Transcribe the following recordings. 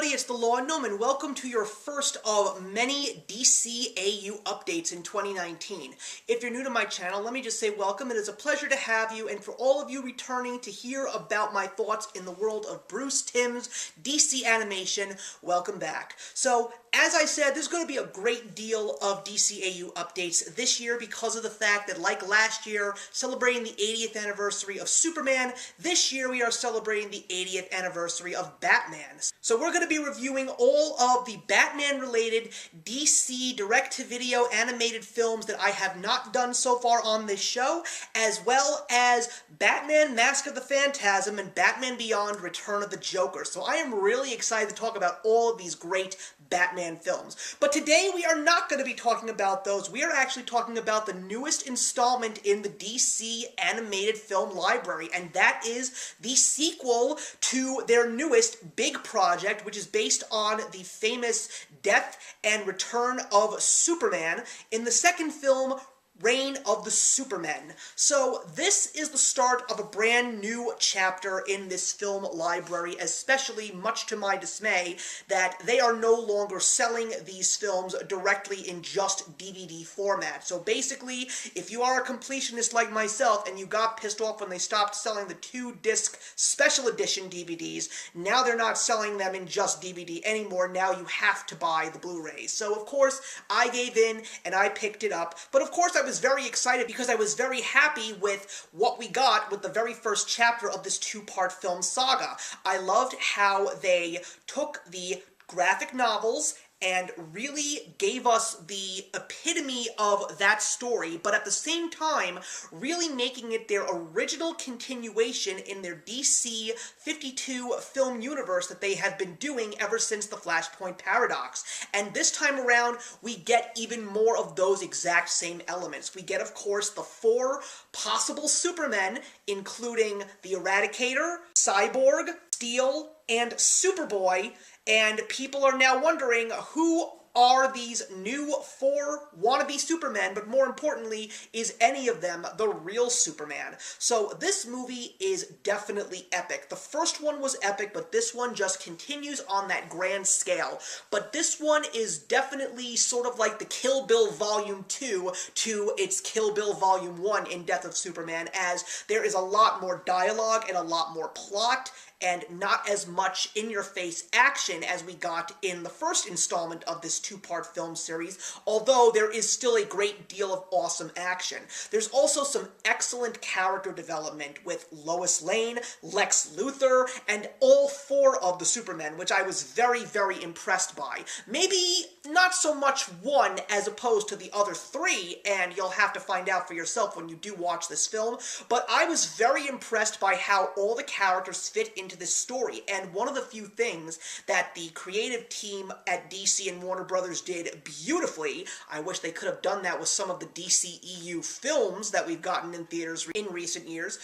everybody, it's the Law Gnome, and welcome to your first of many DCAU updates in 2019. If you're new to my channel, let me just say welcome. It is a pleasure to have you, and for all of you returning to hear about my thoughts in the world of Bruce Timm's DC animation, welcome back. So, as I said, there's going to be a great deal of DCAU updates this year because of the fact that, like last year, celebrating the 80th anniversary of Superman, this year we are celebrating the 80th anniversary of Batman. So we're going to be reviewing all of the Batman-related DC direct-to-video animated films that I have not done so far on this show, as well as Batman Mask of the Phantasm and Batman Beyond Return of the Joker. So I am really excited to talk about all of these great Batman films. But today we are not going to be talking about those. We are actually talking about the newest installment in the DC animated film library, and that is the sequel to their newest big project, which is based on the famous death and return of Superman. In the second film, Reign of the Supermen. So this is the start of a brand new chapter in this film library, especially, much to my dismay, that they are no longer selling these films directly in just DVD format. So basically, if you are a completionist like myself and you got pissed off when they stopped selling the 2-disc special edition DVDs, now they're not selling them in just DVD anymore. Now you have to buy the Blu-rays. So of course, I gave in and I picked it up. But of course, I was very excited because I was very happy with what we got with the very first chapter of this 2-part film saga. I loved how they took the graphic novels and really gave us the epitome of that story, but at the same time, really making it their original continuation in their DC 52 film universe that they have been doing ever since the Flashpoint Paradox. And this time around, we get even more of those exact same elements. We get, of course, the 4 possible Supermen, including the Eradicator, Cyborg, Steel, and Superboy, and people are now wondering who are these new 4 wannabe Supermen, but more importantly, is any of them the real Superman? So this movie is definitely epic. The first one was epic, but this one just continues on that grand scale. But this one is definitely sort of like the Kill Bill Volume 2 to its Kill Bill Volume 1 in Death of Superman, as there is a lot more dialogue and a lot more plot, and not as much in-your-face action as we got in the first installment of this 2-part film series, although there is still a great deal of awesome action. There's also some excellent character development with Lois Lane, Lex Luthor, and all 4 of the Supermen, which I was very, very impressed by. Maybe not so much one as opposed to the other 3, and you'll have to find out for yourself when you do watch this film, but I was very impressed by how all the characters fit into this story, and one of the few things that the creative team at DC and Warner Brothers did beautifully, I wish they could have done that with some of the DCEU films that we've gotten in theaters in recent years.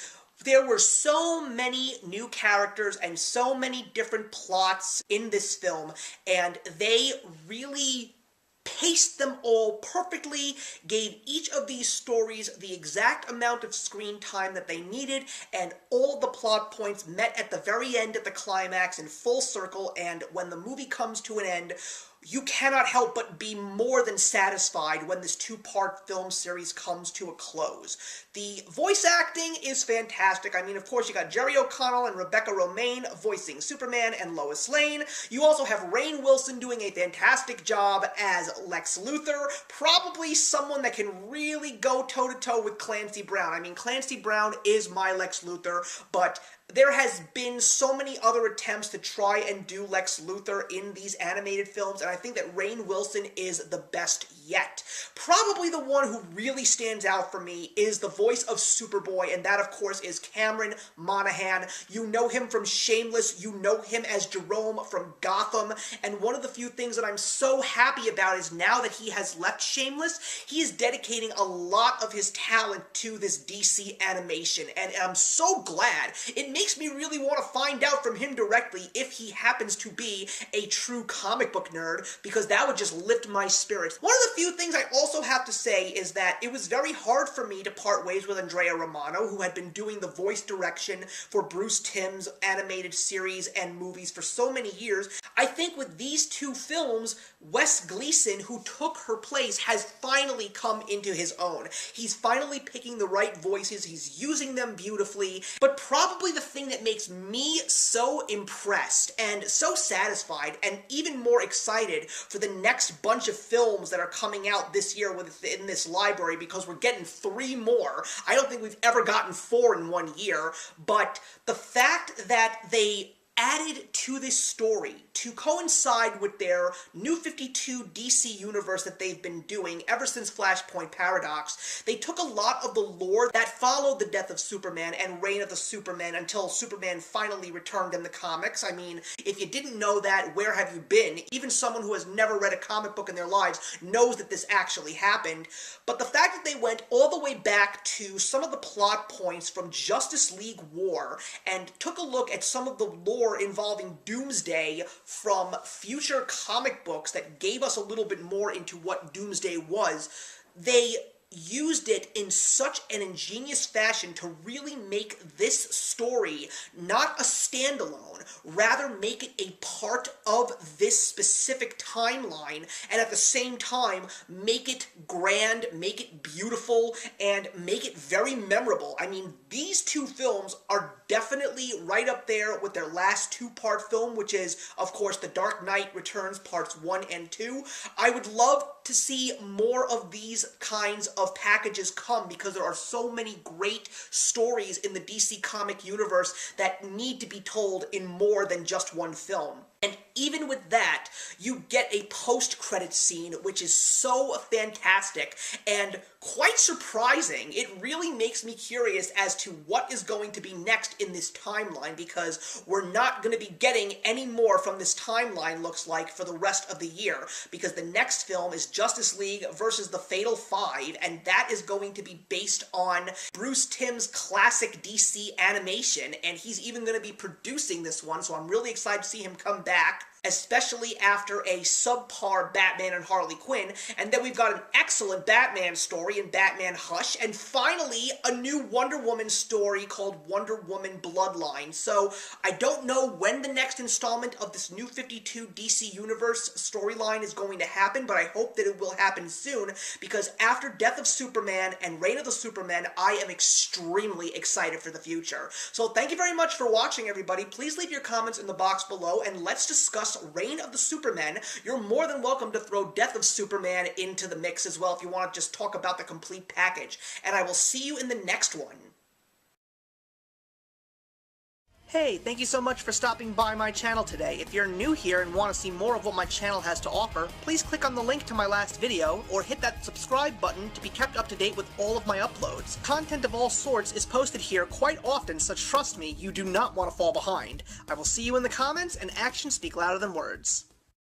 There were so many new characters and so many different plots in this film, and they really paced them all perfectly, gave each of these stories the exact amount of screen time that they needed, and all the plot points met at the very end at the climax in full circle, and when the movie comes to an end, you cannot help but be more than satisfied when this 2-part film series comes to a close. The voice acting is fantastic. I mean, of course, you got Jerry O'Connell and Rebecca Romaine voicing Superman and Lois Lane. You also have Rainn Wilson doing a fantastic job as Lex Luthor, probably someone that can really go toe-to-toe with Clancy Brown. I mean, Clancy Brown is my Lex Luthor, but there has been so many other attempts to try and do Lex Luthor in these animated films, and I think that Rainn Wilson is the best yet. Probably the one who really stands out for me is the voice of Superboy, and that, of course, is Cameron Monaghan. You know him from Shameless, you know him as Jerome from Gotham, and one of the few things that I'm so happy about is now that he has left Shameless, he is dedicating a lot of his talent to this DC animation, and I'm so glad. It makes me really want to find out from him directly if he happens to be a true comic book nerd, because that would just lift my spirits. One of the few things I also have to say is that it was very hard for me to part ways with Andrea Romano, who had been doing the voice direction for Bruce Timm's animated series and movies for so many years. I think with these two films, Wes Gleason, who took her place, has finally come into his own. He's finally picking the right voices, he's using them beautifully, but probably the thing that makes me so impressed and so satisfied and even more excited for the next bunch of films that are coming out this year within this library, because we're getting 3 more. I don't think we've ever gotten 4 in 1 year, but the fact that they added to this story to coincide with their New 52 DC universe that they've been doing ever since Flashpoint Paradox. They took a lot of the lore that followed the death of Superman and reign of the Supermen until Superman finally returned in the comics. I mean, if you didn't know that, where have you been? Even someone who has never read a comic book in their lives knows that this actually happened. But the fact that they went all the way back to some of the plot points from Justice League War and took a look at some of the lore involving Doomsday from future comic books that gave us a little bit more into what Doomsday was, they used it in such an ingenious fashion to really make this story not a standalone, rather make it a part of this specific timeline, and at the same time make it grand, make it beautiful, and make it very memorable. I mean, these two films are definitely right up there with their last 2-part film, which is, of course, The Dark Knight Returns Parts 1 and 2. I would love to see more of these kinds of packages come, because there are so many great stories in the DC comic universe that need to be told in more than just one film. And even with that, you get a post-credit scene which is so fantastic and quite surprising. It really makes me curious as to what is going to be next in this timeline, because we're not going to be getting any more from this timeline, looks like, for the rest of the year, because the next film is Justice League versus the Fatal Five, and that is going to be based on Bruce Timm's classic DC animation, and he's even going to be producing this one, so I'm really excited to see him come back, especially after a subpar Batman and Harley Quinn. And then we've got an excellent Batman story in Batman Hush, and finally a new Wonder Woman story called Wonder Woman Bloodline. So I don't know when the next installment of this New 52 DC Universe storyline is going to happen, but I hope that it will happen soon, because after Death of Superman and Reign of the Supermen, I am extremely excited for the future. So thank you very much for watching, everybody. Please leave your comments in the box below, and let's discuss Reign of the Supermen. You're more than welcome to throw Death of Superman into the mix as well if you want to just talk about the complete package. And I will see you in the next one. Hey, thank you so much for stopping by my channel today. If you're new here and want to see more of what my channel has to offer, please click on the link to my last video, or hit that subscribe button to be kept up to date with all of my uploads. Content of all sorts is posted here quite often, so trust me, you do not want to fall behind. I will see you in the comments, and actions speak louder than words.